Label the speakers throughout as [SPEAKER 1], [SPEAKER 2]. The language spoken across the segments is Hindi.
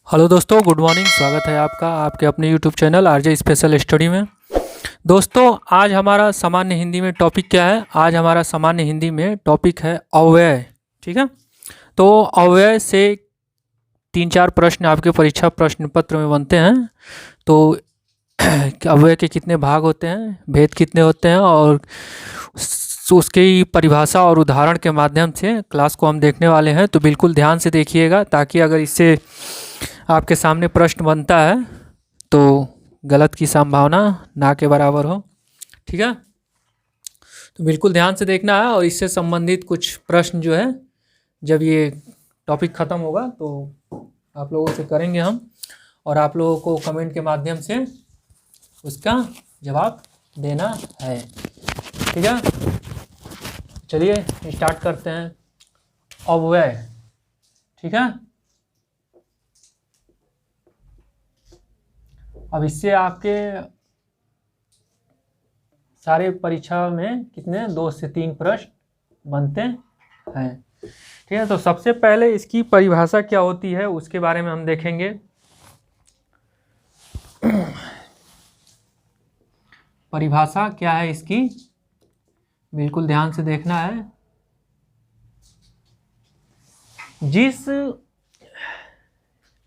[SPEAKER 1] हेलो दोस्तों, गुड मॉर्निंग। स्वागत है आपका आपके अपने YouTube channel RJ special study में। दोस्तों, आज हमारा सामान्य हिंदी में टॉपिक क्या है? आज हमारा सामान्य हिंदी में टॉपिक है अव्यय। ठीक है, तो अव्यय से 3-4 प्रश्न आपके परीक्षा प्रश्न पत्र में बनते हैं। तो अव्यय के कितने भाग होते हैं, भेद कितने होते हैं, और उसकी परिभाषा और उदाहरण के माध्यम से क्लास को हम देखने वाले हैं। तो बिल्कुल ध्यान से देखिएगा, ताकि अगर इससे आपके सामने प्रश्न बनता है तो गलत की संभावना ना के बराबर हो। ठीक है, तो बिल्कुल ध्यान से देखना है। और इससे संबंधित कुछ प्रश्न जो है, जब ये टॉपिक ख़त्म होगा तो आप लोगों से करेंगे हम, और आप लोगों को कमेंट के माध्यम से उसका जवाब देना है। ठीक है, चलिए स्टार्ट करते हैं। अव्यय, ठीक है। अब इससे आपके सारे परीक्षा में कितने 2 से 3 प्रश्न बनते हैं। ठीक है, तो सबसे पहले इसकी परिभाषा क्या होती है उसके बारे में हम देखेंगे। परिभाषा क्या है इसकी, बिल्कुल ध्यान से देखना है। जिस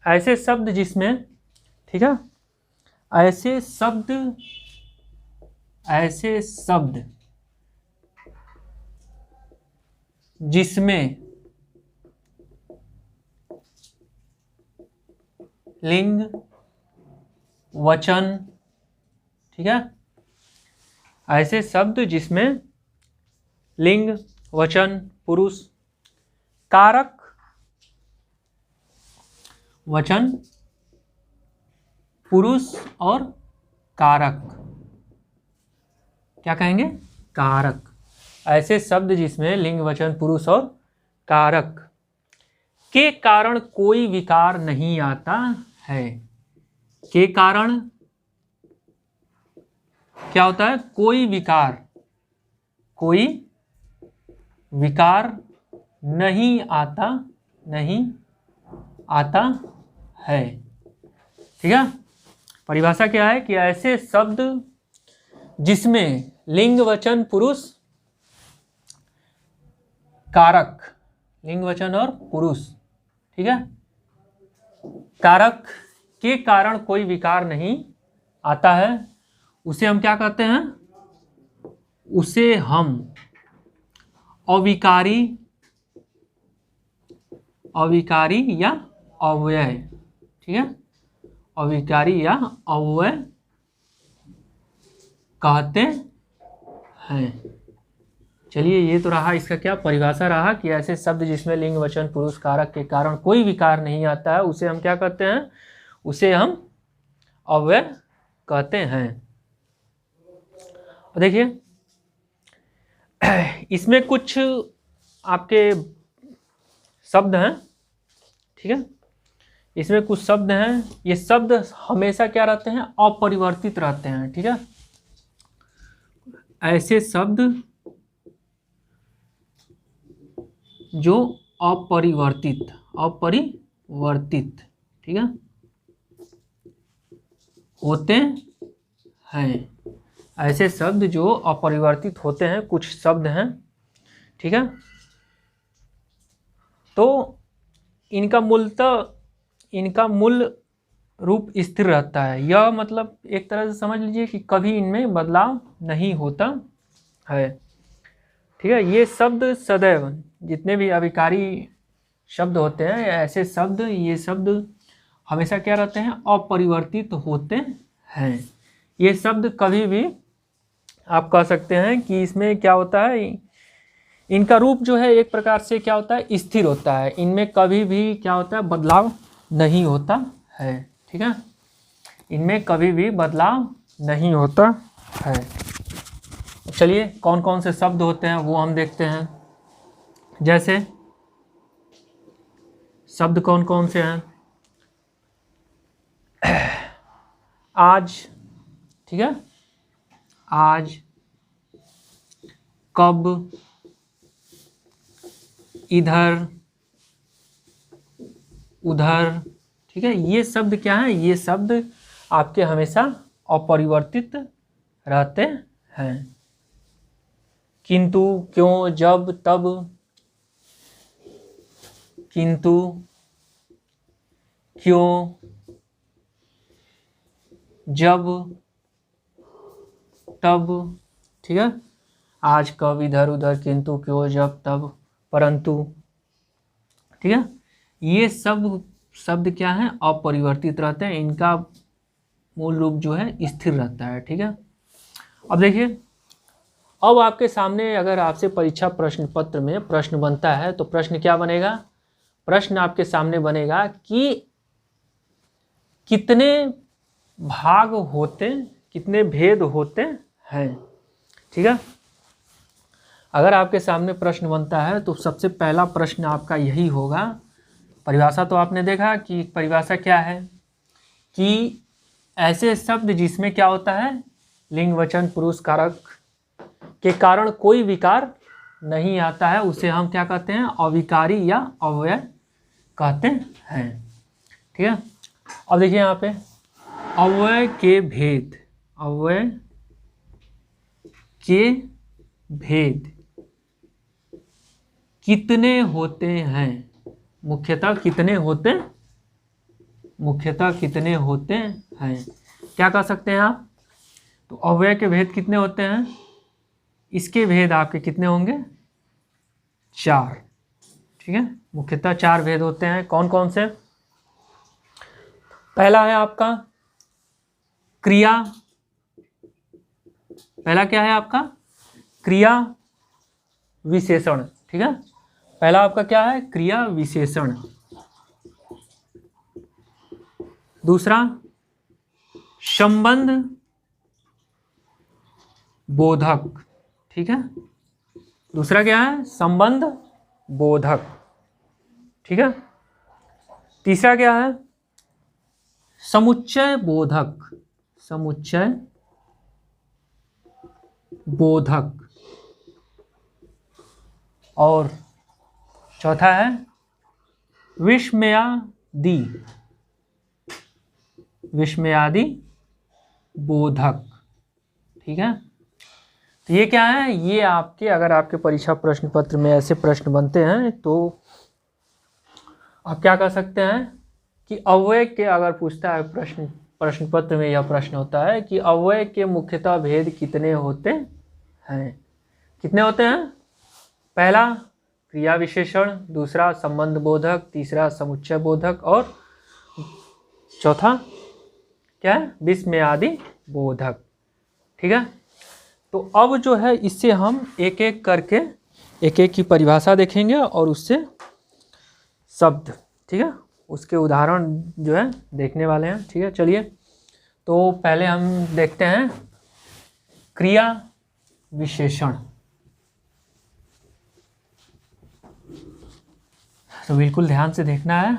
[SPEAKER 1] ऐसे शब्द जिसमें, ठीक है, ऐसे शब्द जिसमें लिंग वचन, ठीक है, ऐसे शब्द जिसमें लिंग वचन पुरुष कारक वचन पुरुष और कारक, क्या कहेंगे, कारक। ऐसे शब्द जिसमें लिंग वचन पुरुष और कारक के कारण कोई विकार नहीं आता है। के कारण क्या होता है? कोई विकार नहीं आता है। ठीक है, परिभाषा क्या है कि ऐसे शब्द जिसमें लिंग वचन पुरुष कारक, लिंग वचन और पुरुष, ठीक है, कारक के कारण कोई विकार नहीं आता है, उसे हम क्या कहते हैं? उसे हम अविकारी या अव्यय, ठीक है, अविकारी या अव्यय कहते हैं। चलिए, ये तो रहा इसका क्या परिभाषा रहा कि ऐसे शब्द जिसमें लिंग वचन पुरुष कारक के कारण कोई विकार नहीं आता है, उसे हम क्या कहते हैं? उसे हम अव्यय कहते हैं। देखिए, इसमें कुछ आपके शब्द हैं, ठीक है, इसमें कुछ शब्द हैं। ये शब्द हमेशा क्या रहते हैं? अपरिवर्तित रहते हैं। ठीक है, ऐसे शब्द जो अपरिवर्तित, ठीक है, होते हैं। ऐसे शब्द जो अपरिवर्तित होते हैं, कुछ शब्द हैं, ठीक है, तो इनका मूल रूप स्थिर रहता है। यह मतलब एक तरह से समझ लीजिए कि कभी इनमें बदलाव नहीं होता है। ठीक है, ये शब्द सदैव, जितने भी अविकारी शब्द होते हैं, ऐसे शब्द, ये शब्द हमेशा क्या रहते हैं? अपरिवर्तित होते हैं। ये शब्द कभी भी आप कह सकते हैं कि इसमें क्या होता है, इनका रूप जो है एक प्रकार से क्या होता है? स्थिर होता है। इनमें कभी भी क्या होता है? बदलाव नहीं होता है। ठीक है, इनमें कभी भी बदलाव नहीं होता है। चलिए, कौन कौन से शब्द होते हैं वो हम देखते हैं। जैसे शब्द कौन कौन से हैं? आज, ठीक है, आज, कब, इधर, उधर, ठीक ठीक है, ये शब्द क्या है, ये शब्द आपके हमेशा अपरिवर्तित रहते हैं। किंतु, क्यों, जब, तब, किंतु, क्यों, जब, तब, ठीक है, आज, कब, इधर उधर, किंतु, क्यों, जब, तब, परंतु, ठीक है, ये सब शब्द क्या है, अपरिवर्तित रहते हैं, इनका मूल रूप जो है स्थिर रहता है। ठीक है, अब देखिए, अब आपके सामने अगर आपसे परीक्षा प्रश्न पत्र में प्रश्न बनता है तो प्रश्न क्या बनेगा, प्रश्न आपके सामने बनेगा कि कितने भाग होते, कितने भेद होते हैं। ठीक है, अगर आपके सामने प्रश्न बनता है तो सबसे पहला प्रश्न आपका यही होगा, परिभाषा तो आपने देखा कि परिभाषा क्या है, कि ऐसे शब्द जिसमें क्या होता है, लिंग वचन पुरुष कारक के कारण कोई विकार नहीं आता है, उसे हम क्या कहते हैं, अविकारी या अव्यय कहते हैं। ठीक है, अब देखिए यहाँ पे अव्यय के भेद, अव्यय के भेद कितने होते हैं, मुख्यतः कितने होते, मुख्यतः कितने होते हैं, क्या कह सकते हैं आप, तो अव्यय के भेद कितने होते हैं, इसके भेद आपके कितने होंगे, 4। ठीक है, मुख्यतः 4 भेद होते हैं। कौन कौन से, पहला है आपका क्रिया, पहला क्या है आपका, क्रिया विशेषण। ठीक है, पहला आपका क्या है, क्रिया विशेषण। दूसरा संबंध बोधक। ठीक है, दूसरा क्या है, संबंध बोधक। ठीक है, तीसरा क्या है, समुच्चय बोधक, समुच्चय बोधक। और चौथा है विस्मयादि, विस्मयादि बोधक। ठीक है, तो ये क्या है, ये आपके, अगर आपके परीक्षा प्रश्न पत्र में ऐसे प्रश्न बनते हैं तो आप क्या कर सकते हैं कि अव्यय के, अगर पूछता है प्रश्न पत्र में यह प्रश्न होता है कि अव्यय के मुख्यतः भेद कितने होते हैं, कितने होते हैं, पहला क्रिया विशेषण, दूसरा संबंध बोधक, तीसरा समुच्चय बोधक और चौथा क्या है, विस्मयादि बोधक। ठीक है, तो अब जो है इससे हम एक एक करके एक एक की परिभाषा देखेंगे और उससे शब्द, ठीक है, उसके उदाहरण जो है देखने वाले हैं। ठीक है, चलिए, तो पहले हम देखते हैं क्रिया विशेषण। तो बिल्कुल ध्यान से देखना है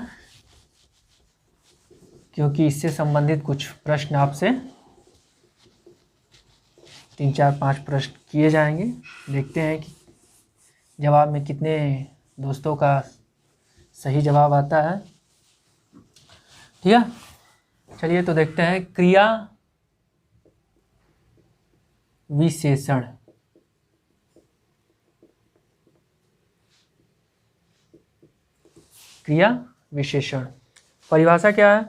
[SPEAKER 1] क्योंकि इससे संबंधित कुछ प्रश्न आपसे 3, 4, 5 प्रश्न किए जाएंगे। देखते हैं कि जवाब में कितने दोस्तों का सही जवाब आता है। ठीक है, चलिए तो देखते हैं क्रिया विशेषण। क्रिया विशेषण परिभाषा क्या है,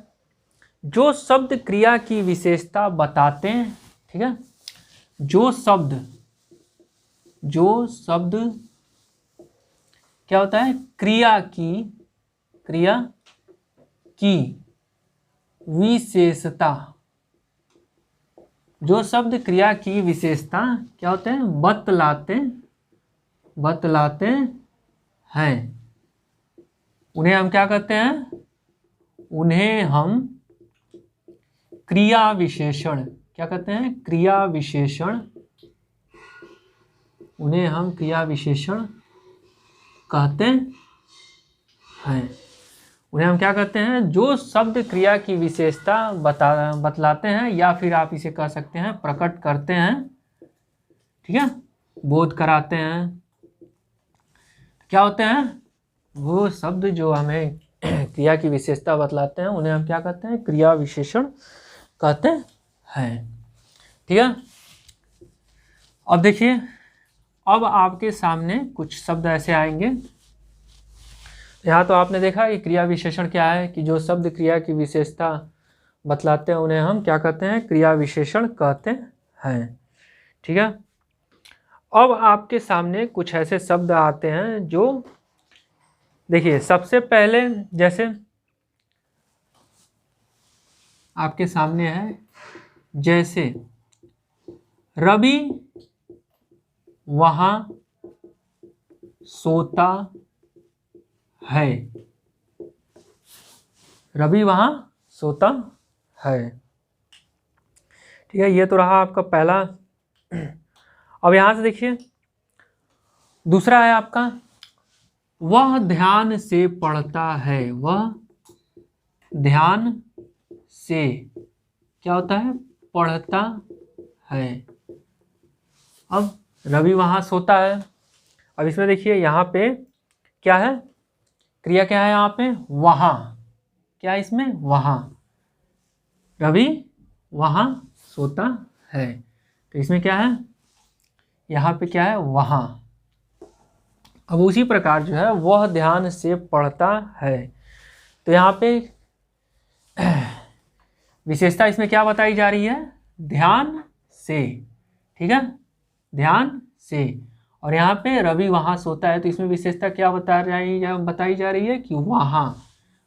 [SPEAKER 1] जो शब्द क्रिया की विशेषता बताते हैं। ठीक है, जो शब्द क्या होता है, क्रिया की विशेषता, जो शब्द क्रिया की विशेषता क्या होते हैं, बतलाते हैं, उन्हें हम क्या कहते हैं, उन्हें हम क्रिया विशेषण, क्या कहते हैं, क्रिया विशेषण, उन्हें हम क्रिया विशेषण कहते हैं। उन्हें हम क्या कहते हैं, जो शब्द क्रिया की विशेषता बतलाते हैं, या फिर आप इसे कह सकते हैं प्रकट करते हैं। ठीक है, बोध कराते हैं, क्या होते हैं, वो शब्द जो हमें क्रिया की विशेषता बतलाते हैं उन्हें हम क्या कहते हैं, क्रिया विशेषण कहते हैं। ठीक है। अब देखिए, अब आपके सामने कुछ शब्द ऐसे आएंगे। यहाँ तो आपने देखा कि क्रिया विशेषण क्या है, कि जो शब्द क्रिया की विशेषता बतलाते हैं उन्हें हम क्या कहते हैं, क्रिया विशेषण कहते हैं। ठीक है। अब आपके सामने कुछ ऐसे शब्द आते हैं जो, देखिए सबसे पहले जैसे आपके सामने है, जैसे रवि वहां सोता है। रवि वहां सोता है। ठीक है, ये तो रहा आपका पहला। अब यहां से देखिए, दूसरा है आपका, वह ध्यान से पढ़ता है। वह ध्यान से क्या होता है, पढ़ता है। अब रवि वहां सोता है। अब इसमें देखिए यहाँ पे क्या है, क्रिया क्या है यहाँ पे, वहां। क्या है इसमें, वहां। रवि वहां सोता है, तो इसमें क्या है, यहाँ पे क्या है, वहां। अब उसी प्रकार जो है, वह ध्यान से पढ़ता है, तो यहाँ पे विशेषता इसमें क्या बताई जा रही है, ध्यान से। ठीक है, ध्यान से। और यहाँ पे रवि वहां सोता है, तो इसमें विशेषता क्या बताई जा रही है कि वहां।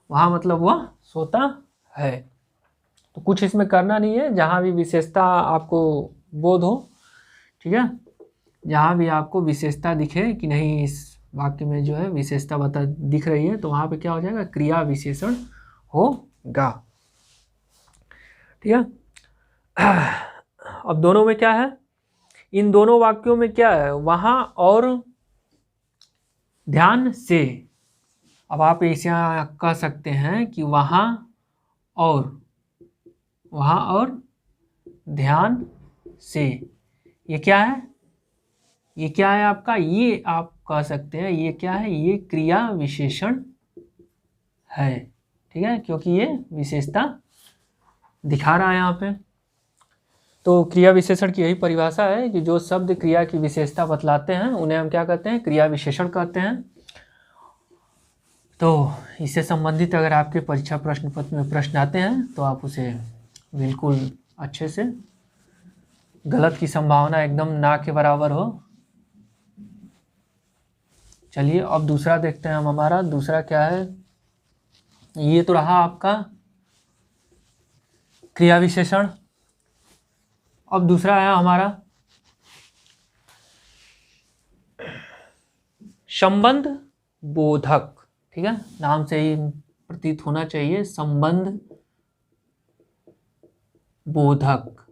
[SPEAKER 1] वहां मतलब वह सोता है। तो कुछ इसमें करना नहीं है, जहां भी विशेषता आपको बोध हो। ठीक है, जहां भी आपको विशेषता दिखे कि नहीं इस वाक्य में जो है विशेषता दिख रही है, तो वहां पे क्या हो जाएगा, क्रिया विशेषण होगा। ठीक है। अब दोनों में क्या है, इन दोनों वाक्यों में क्या है, वहां और ध्यान से। अब आप इसे कह सकते हैं कि वहां और ध्यान से, ये क्या है, ये क्या है आपका, ये आप कह सकते हैं ये क्या है, ये क्रिया विशेषण है। ठीक है, क्योंकि ये विशेषता दिखा रहा है यहाँ पे। तो क्रिया विशेषण की यही परिभाषा है कि जो शब्द क्रिया की विशेषता बतलाते हैं उन्हें हम क्या कहते हैं, क्रिया विशेषण कहते हैं। तो इससे संबंधित अगर आपके परीक्षा प्रश्न पत्र में प्रश्न आते हैं तो आप उसे बिल्कुल अच्छे से, गलत की संभावना एकदम ना के बराबर हो। चलिए अब दूसरा देखते हैं हम। हमारा दूसरा क्या है, ये तो रहा आपका क्रिया विशेषण। अब दूसरा है हमारा संबंध बोधक। ठीक है, नाम से ही प्रतीत होना चाहिए, संबंध बोधक।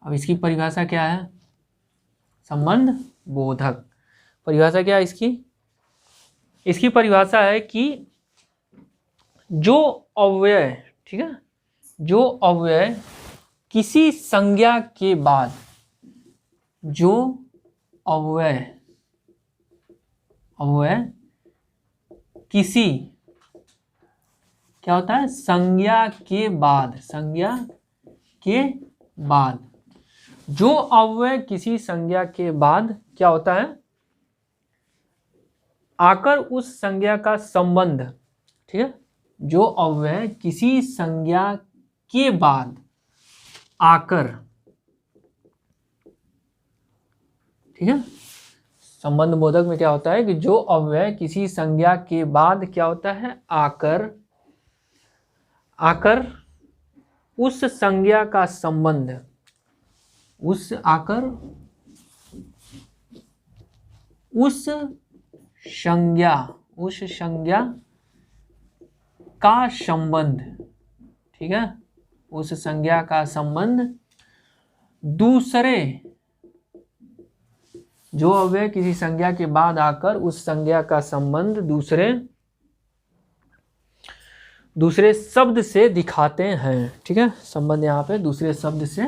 [SPEAKER 1] अब इसकी परिभाषा क्या है, संबंध बोधक, परिभाषा क्या है इसकी, इसकी परिभाषा है कि जो अव्यय, ठीक है, जो अव्यय किसी संज्ञा के बाद, जो अव्यय किसी, क्या होता है, संज्ञा के बाद, संज्ञा के बाद, जो अव्यय किसी संज्ञा के बाद क्या होता है, आकर उस संज्ञा का संबंध, ठीक है, जो अव्यय किसी संज्ञा के बाद आकर, ठीक है, संबंध बोधक में क्या होता है कि जो अव्यय किसी संज्ञा के बाद क्या होता है, आकर उस संज्ञा का संबंध, उस संज्ञा का संबंध, ठीक है, उस संज्ञा का संबंध दूसरे, जो अव्यय किसी संज्ञा के बाद आकर उस संज्ञा का संबंध दूसरे शब्द से दिखाते हैं। ठीक है, संबंध यहाँ पे दूसरे शब्द से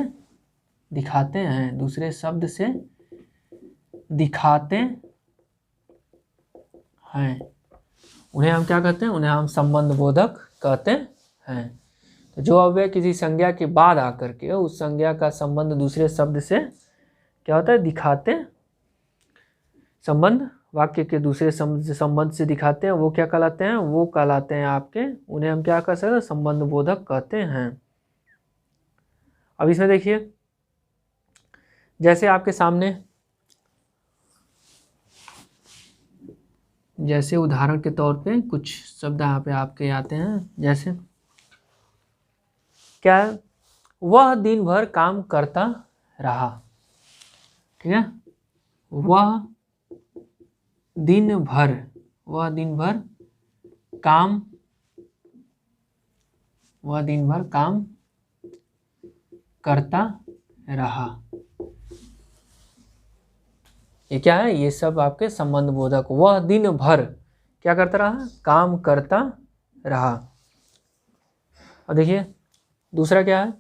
[SPEAKER 1] दिखाते हैं, दूसरे शब्द से दिखाते हैं। उन्हें हम क्या कहते हैं, उन्हें हम संबंध बोधक कहते हैं। तो जो अव्यय किसी संज्ञा के बाद आकर के उस संज्ञा का संबंध दूसरे शब्द से क्या होता है, दिखाते हैं, संबंध वाक्य के दूसरे संबंध से दिखाते हैं, वो क्या कहलाते हैं, वो कहलाते हैं आपके, उन्हें हम क्या कह सकते हैं, संबंध बोधक कहते हैं। अब इसमें देखिए, जैसे आपके सामने, जैसे उदाहरण के तौर पे कुछ शब्द यहाँ पे आपके आते हैं, जैसे क्या है, वह दिन भर काम करता रहा। ठीक है, वह दिन भर काम, वह दिन भर काम करता रहा। ये क्या है, ये सब आपके संबंध बोधक। वह दिन भर क्या करता रहा, काम करता रहा। और देखिए दूसरा क्या है,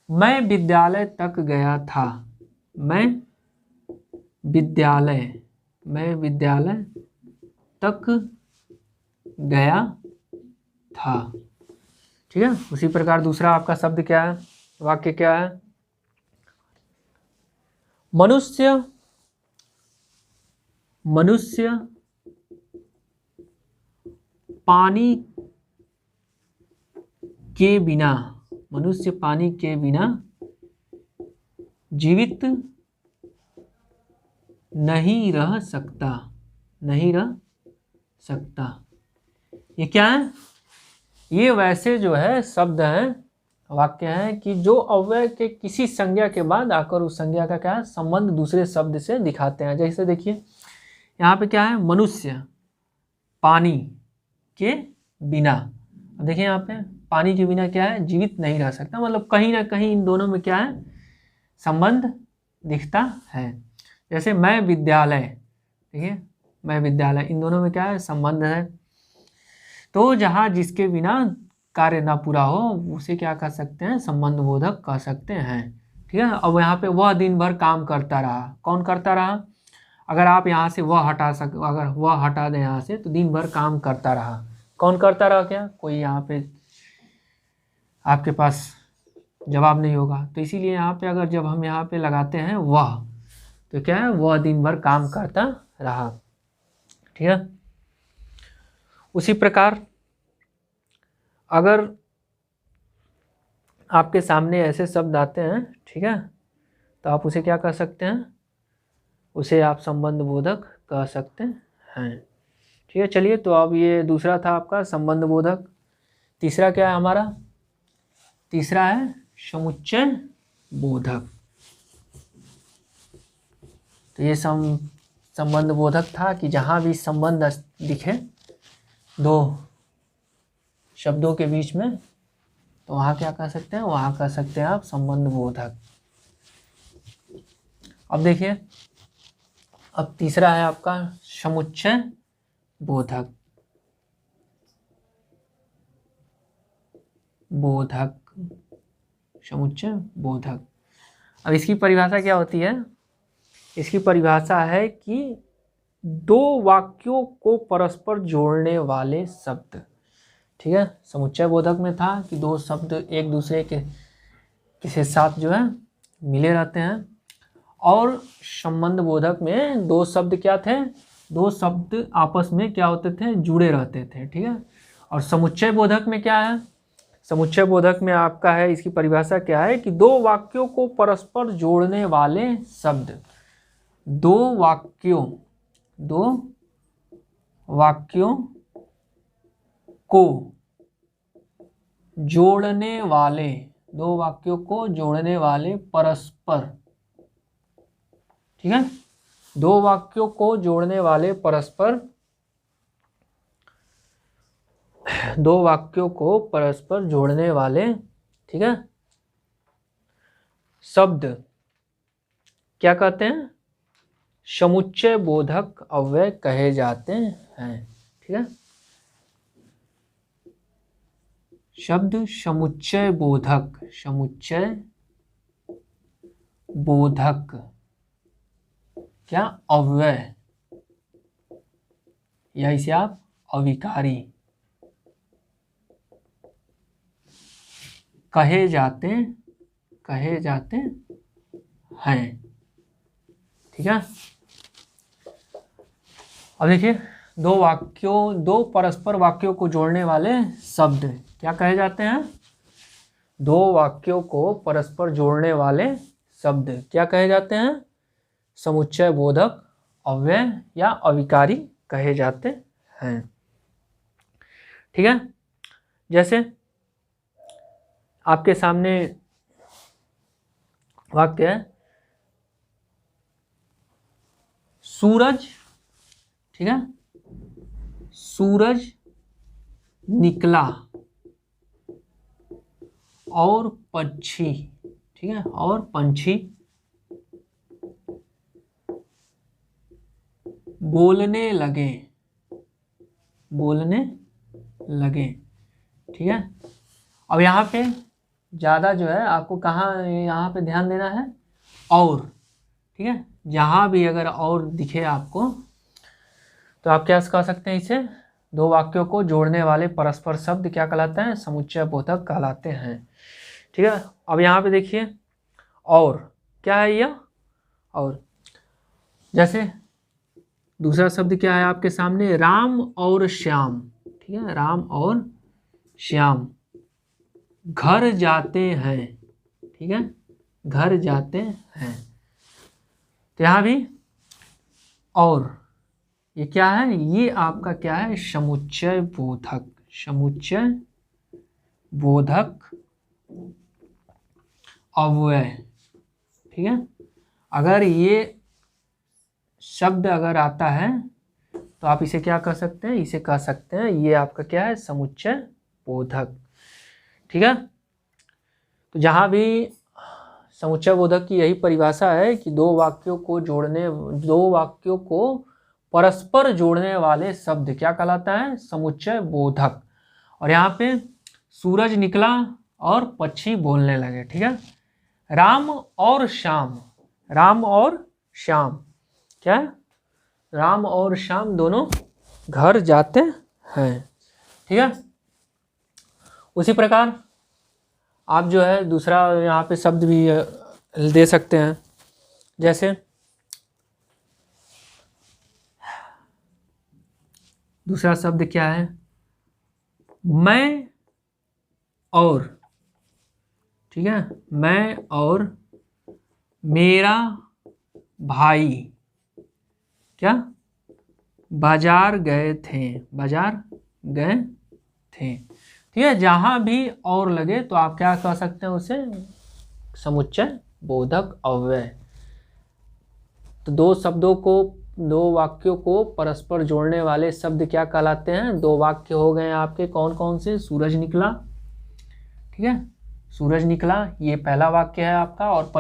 [SPEAKER 1] मैं विद्यालय तक गया था। मैं विद्यालय तक गया था। ठीक है, उसी प्रकार दूसरा आपका शब्द क्या है, वाक्य क्या है, मनुष्य पानी के बिना जीवित नहीं रह सकता। ये क्या है, ये वैसे जो है शब्द हैं, वाक्य हैं कि जो अव्यय के किसी संज्ञा के बाद आकर उस संज्ञा का क्या है, संबंध दूसरे शब्द से दिखाते हैं। जैसे देखिए यहाँ पे क्या है, मनुष्य पानी के बिना, देखिए यहाँ पे पानी के बिना क्या है, जीवित नहीं रह सकता, मतलब कहीं ना कहीं इन दोनों में क्या है, संबंध दिखता है। जैसे मैं विद्यालय, देखिए मैं विद्यालय, इन दोनों में क्या है, संबंध है। तो जहाँ जिसके बिना कार्य ना पूरा हो उसे क्या कह सकते हैं, संबंध बोधक कह सकते हैं। ठीक है, अब यहाँ पे वह दिन भर काम करता रहा, कौन करता रहा, अगर आप यहाँ से वह अगर वह हटा दें यहाँ से, तो दिन भर काम करता रहा, कौन करता रहा, क्या कोई यहाँ पे आपके पास जवाब नहीं होगा। तो इसीलिए यहाँ पे अगर जब हम यहाँ पे लगाते हैं वह, तो क्या है, वह दिन भर काम करता रहा। ठीक है, उसी प्रकार अगर आपके सामने ऐसे शब्द आते हैं, ठीक है, तो आप उसे क्या कह सकते हैं, उसे आप संबंध बोधक कह सकते हैं। ठीक है, चलिए, तो अब ये दूसरा था आपका संबंध बोधक। तीसरा क्या है हमारा, तीसरा है समुच्चय बोधक। तो ये संबंध बोधक था कि जहाँ भी संबंध दिखे दो शब्दों के बीच में, तो वहाँ क्या कह सकते हैं, वहाँ कह सकते हैं आप संबंध बोधक। अब देखिए, अब तीसरा है आपका समुच्चय बोधक। समुच्चय बोधक, अब इसकी परिभाषा क्या होती है, इसकी परिभाषा है कि दो वाक्यों को परस्पर जोड़ने वाले शब्द। ठीक है, समुच्चय बोधक में था कि दो शब्द एक दूसरे के साथ जो है मिले रहते हैं, और संबंध बोधक में दो शब्द क्या थे, दो शब्द आपस में क्या होते थे, जुड़े रहते थे। ठीक है, और समुच्चय बोधक में क्या है, समुच्चय बोधक में आपका है, इसकी परिभाषा क्या है कि दो वाक्यों को परस्पर जोड़ने वाले शब्द, दो वाक्यों को जोड़ने वाले, दो वाक्यों को जोड़ने वाले परस्पर। ठीक है, दो वाक्यों को जोड़ने वाले परस्पर, दो वाक्यों को परस्पर जोड़ने वाले, ठीक है, शब्द क्या कहते हैं, समुच्चय बोधक अव्यय कहे जाते हैं। ठीक है, शब्द समुच्चय बोधक क्या अव्यय, या इसे आप अविकारी कहे जाते हैं। ठीक है। अब देखिए, दो परस्पर वाक्यों को जोड़ने वाले शब्द क्या कहे जाते हैं? दो वाक्यों को परस्पर जोड़ने वाले शब्द क्या कहे जाते हैं? समुच्चय बोधक, अव्यय या अविकारी कहे जाते हैं। ठीक है। जैसे आपके सामने वाक्य है, सूरज, ठीक है, सूरज निकला और पक्षी, ठीक है, और पंछी बोलने लगे, ठीक है। अब यहाँ पे ज़्यादा जो है आपको कहाँ यहाँ पे ध्यान देना है? और, ठीक है, जहाँ भी अगर और दिखे आपको तो आप क्या कह सकते हैं? इसे दो वाक्यों को जोड़ने वाले परस्पर शब्द क्या कहलाते हैं? समुच्चय बोधक कहलाते हैं। ठीक है। अब यहाँ पे देखिए, और क्या है यह? और जैसे दूसरा शब्द क्या है आपके सामने? राम और श्याम, ठीक है, राम और श्याम घर जाते हैं, ठीक है, घर जाते हैं। तो यहाँ भी और ये क्या है? ये आपका क्या है? समुच्चय बोधक, समुच्चय बोधक अव्यय। ठीक है। अगर ये शब्द अगर आता है तो आप इसे क्या कह सकते हैं? इसे कह सकते हैं ये आपका क्या है? समुच्चय बोधक। ठीक है। तो जहाँ भी समुच्चय बोधक की यही परिभाषा है कि दो वाक्यों को परस्पर जोड़ने वाले शब्द क्या कहलाता है? समुच्चय बोधक। और यहाँ पे सूरज निकला और पक्षी बोलने लगे। ठीक है। राम और श्याम, राम और श्याम क्या है? राम और श्याम दोनों घर जाते हैं। ठीक है। उसी प्रकार आप जो है दूसरा यहाँ पे शब्द भी दे सकते हैं। जैसे दूसरा शब्द क्या है? मैं और, ठीक है, मैं और मेरा भाई क्या बाजार गए थे, बाजार गए थे। ठीक है। जहां भी और लगे तो आप क्या कह सकते हैं? उसे समुच्चय बोधक अव्यय। तो दो वाक्यों को परस्पर जोड़ने वाले शब्द क्या कहलाते हैं? दो वाक्य हो गए आपके कौन कौन से? सूरज निकला, ठीक है, सूरज निकला ये पहला वाक्य है आपका, और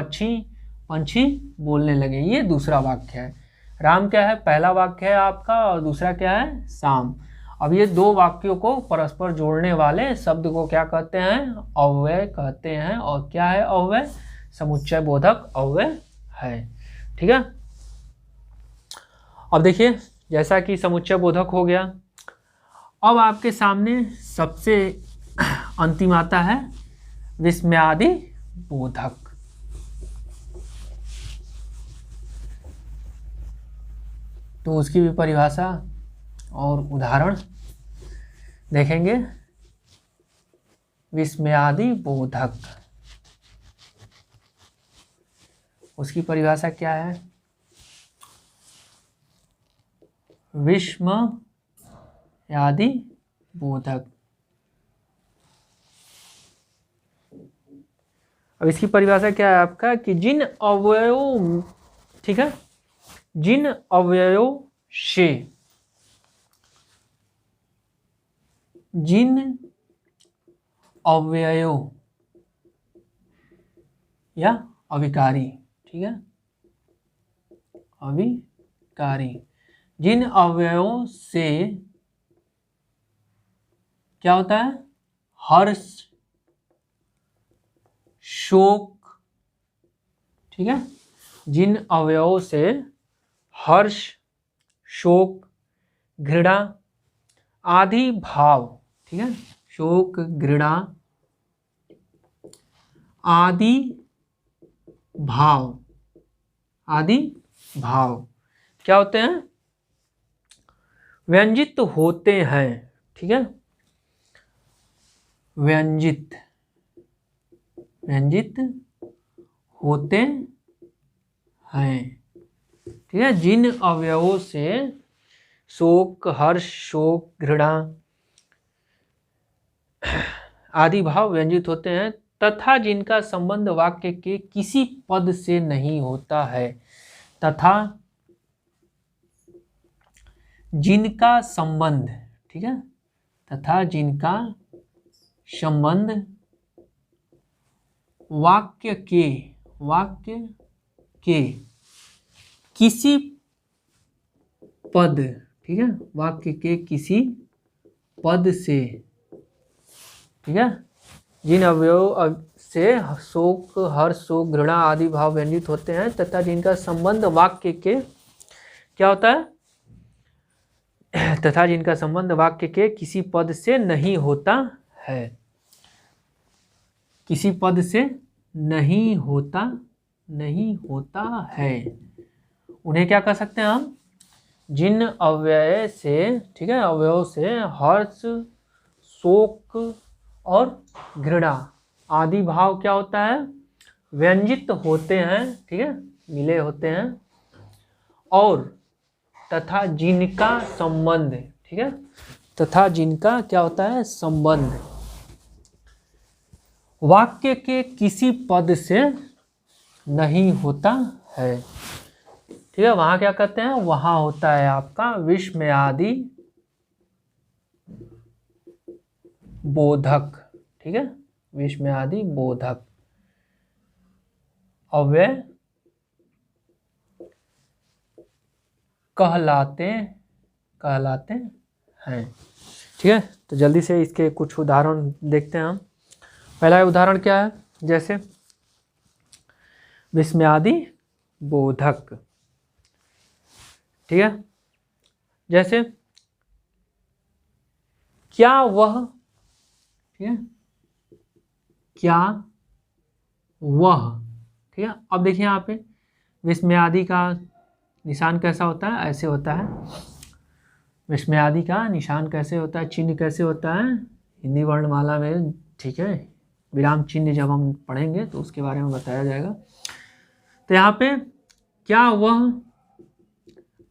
[SPEAKER 1] पंछी बोलने लगे ये दूसरा वाक्य है। राम क्या है? पहला वाक्य है आपका, और दूसरा क्या है? शाम। अब ये दो वाक्यों को परस्पर जोड़ने वाले शब्द को क्या कहते हैं? अव्यय कहते हैं। और क्या है अव्यय? समुच्चय बोधक अव्यय है। ठीक है। अब देखिए, जैसा कि समुच्चय बोधक हो गया, अब आपके सामने सबसे अंतिम आता है विस्मयादि बोधक। तो उसकी भी परिभाषा और उदाहरण देखेंगे। विस्मयादि बोधक, उसकी परिभाषा क्या है? विस्मयादि बोधक। अब इसकी परिभाषा क्या है आपका? कि जिन अवयवों, ठीक है, जिन अवयवों से, जिन अवयवों या अविकारी, ठीक है, अविकारी, जिन अवयवों से क्या होता है? हर्ष, शोक, ठीक है, जिन अवयवों से हर्ष, शोक, घृणा आदि भाव, ठीक है, शोक घृणा आदि भाव, आदि भाव क्या होते हैं, व्यंजित होते हैं, ठीक है, व्यंजित होते हैं, ठीक है, जिन अवयवों से शोक हर्ष शोक घृणा आदि भाव व्यंजित होते हैं तथा जिनका संबंध वाक्य के किसी पद से नहीं होता है, तथा जिनका संबंध, ठीक है, तथा जिनका संबंध वाक्य के किसी पद, ठीक है, वाक्य के किसी पद से, ठीक है, जिन अवयव से शोक हर्ष शोक घृणा आदि भाव व्यंजित होते हैं तथा जिनका संबंध वाक्य के क्या होता है, तथा जिनका संबंध वाक्य के किसी पद से नहीं होता है, किसी पद से नहीं होता है, उन्हें क्या कर सकते हैं हम, जिन अव्यय से, ठीक है, अवयव से हर्ष शोक और घृणा आदि भाव क्या होता है, व्यंजित होते हैं, ठीक है, मिले होते हैं, और तथा जिनका संबंध, ठीक है, तथा जिनका क्या होता है, संबंध वाक्य के किसी पद से नहीं होता है, ठीक है, वहां क्या कहते हैं, वहां होता है आपका विस्मयादि बोधक, ठीक है, विस्मयादि बोधक अव्यय कहलाते हैं, ठीक है। तो जल्दी से इसके कुछ उदाहरण देखते हैं हम। पहला उदाहरण क्या है, जैसे विस्मयादि बोधक, ठीक है, जैसे क्या वह, ठीक है, क्या वह, ठीक है। अब देखिए यहाँ पे विस्मयादि का निशान कैसा होता है, ऐसे होता है, विस्मयादि का निशान कैसे होता है, चिन्ह कैसे होता है, हिंदी वर्णमाला में, ठीक है, विराम चिन्ह जब हम पढ़ेंगे तो उसके बारे में बताया जाएगा। तो यहाँ पे क्या वह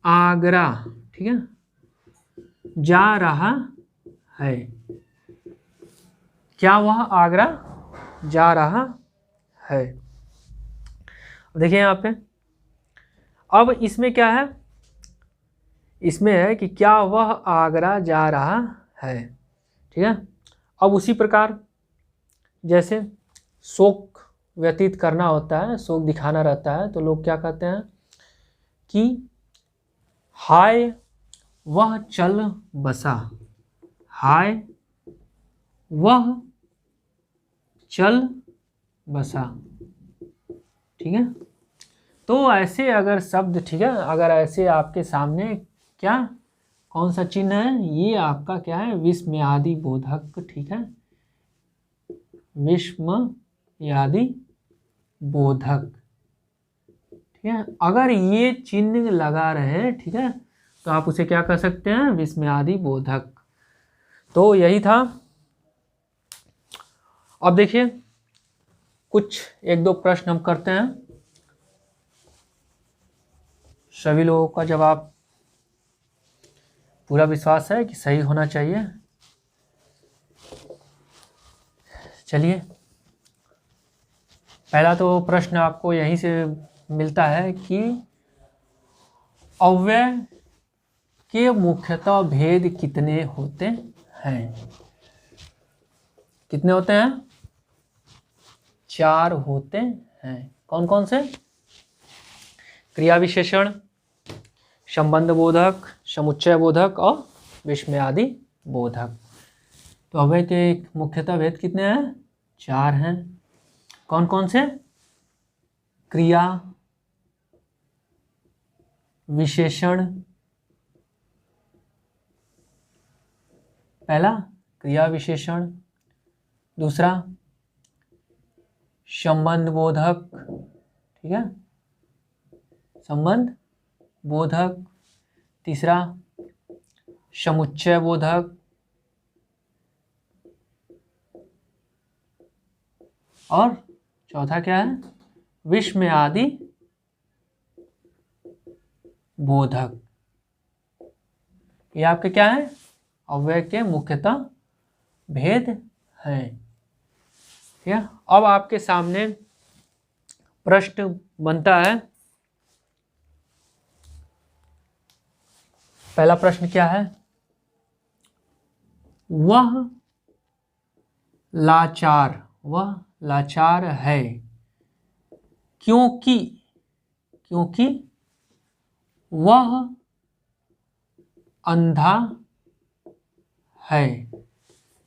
[SPEAKER 1] आगरा, ठीक है, जा रहा है, क्या वह आगरा जा रहा है। देखिए यहाँ पे अब इसमें क्या है, इसमें है कि क्या वह आगरा जा रहा है, ठीक है। अब उसी प्रकार जैसे शोक व्यतीत करना होता है, शोक दिखाना रहता है, तो लोग क्या कहते हैं कि हाय वह चल बसा, हाय वह चल बसा, ठीक है। तो ऐसे अगर शब्द, ठीक है, अगर ऐसे आपके सामने क्या कौन सा चिन्ह है, ये आपका क्या है, विस्मयादि बोधक, ठीक है, विस्मयादि बोधक, ठीक है। अगर ये चिन्ह लगा रहे, ठीक है, तो आप उसे क्या कर सकते हैं, विस्मयादि बोधक। तो यही था। अब देखिए कुछ एक दो प्रश्न हम करते हैं, सभी लोगों का जवाब पूरा विश्वास है कि सही होना चाहिए। चलिए, पहला तो प्रश्न आपको यहीं से मिलता है कि अव्यय के मुख्यतः भेद कितने होते हैं, कितने होते हैं, 4 होते हैं। कौन कौन से, क्रिया विशेषण, संबंध बोधक, समुच्चय बोधक और विस्मयादि बोधक। तो अव्यय के मुख्यतः भेद कितने हैं, 4 हैं। कौन कौन से, क्रिया विशेषण, पहला क्रिया विशेषण, दूसरा संबंध बोधक, ठीक है, संबंध बोधक, तीसरा समुच्चय बोधक, और चौथा क्या है, विस्मय आदि बोधक। ये आपके क्या है, अव्यय के मुख्यतः भेद हैं। ठीक है, अब आपके सामने प्रश्न बनता है। पहला प्रश्न क्या है, वह लाचार है क्योंकि वह अंधा है।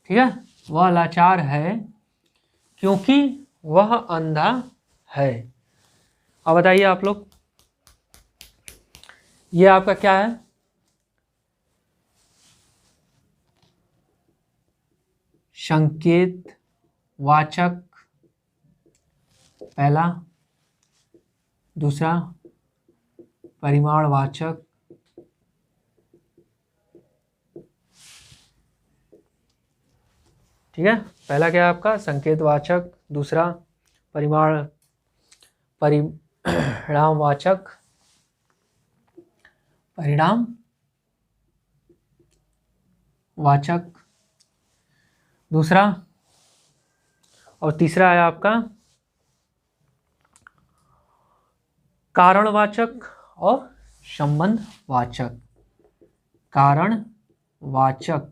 [SPEAKER 1] ठीक है, वह लाचार है क्योंकि वह अंधा है। अब बताइए आप लोग, ये आपका क्या है, संकेत वाचक पहला, दूसरा परिमाण वाचक, ठीक है, पहला क्या है आपका संकेत वाचक, दूसरा परिणाम वाचक, दूसरा, और तीसरा है आपका कारणवाचक और संबंधवाचक, कारणवाचक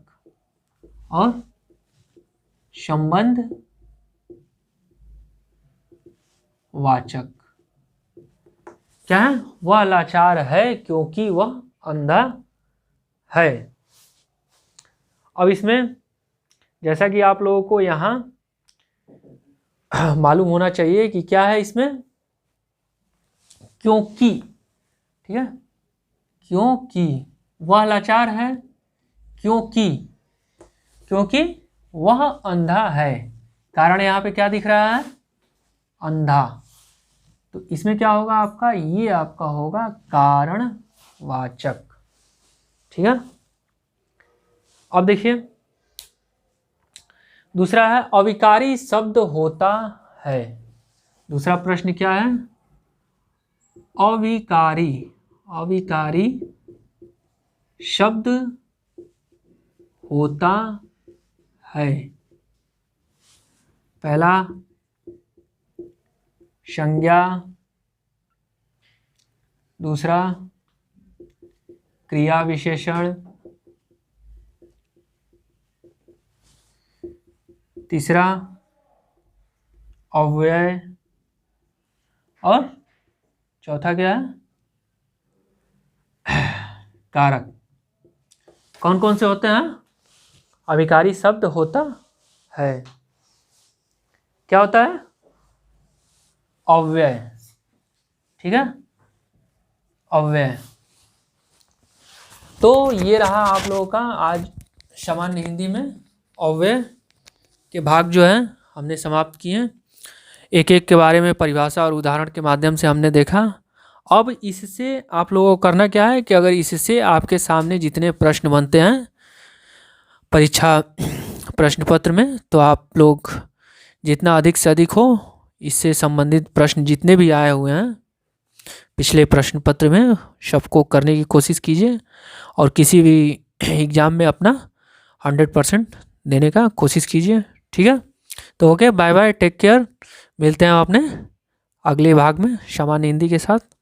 [SPEAKER 1] और संबंधवाचक। क्या है, वह लाचार है क्योंकि वह अंधा है। अब इसमें जैसा कि आप लोगों को यहाँ मालूम होना चाहिए कि क्या है इसमें, क्योंकि, ठीक है, क्योंकि वह लाचार है क्योंकि वह अंधा है। कारण यहाँ पे क्या दिख रहा है, अंधा। तो इसमें क्या होगा आपका, ये आपका होगा कारणवाचक। ठीक है, अब देखिए दूसरा है अविकारी शब्द होता है। दूसरा प्रश्न क्या है, अविकारी शब्द होता है। पहला संज्ञा, दूसरा क्रिया विशेषण, तीसरा अव्यय, और चौथा क्या है, कारक। कौन कौन से होते हैं, अविकारी शब्द होता है, क्या होता है, अव्यय, ठीक है, अव्यय। तो ये रहा आप लोगों का आज सामान्य हिंदी में अव्यय के भाग जो है हमने समाप्त किए हैं। एक एक के बारे में परिभाषा और उदाहरण के माध्यम से हमने देखा। अब इससे आप लोगों को करना क्या है कि अगर इससे आपके सामने जितने प्रश्न बनते हैं परीक्षा प्रश्न पत्र में, तो आप लोग जितना अधिक से अधिक हो इससे संबंधित प्रश्न जितने भी आए हुए हैं पिछले प्रश्न पत्र में, सबको करने की कोशिश कीजिए और किसी भी एग्ज़ाम में अपना 100% देने का कोशिश कीजिए। ठीक है, तो okay, bye bye, take care. मिलते हैं अपने अगले भाग में सामान्य हिंदी के साथ।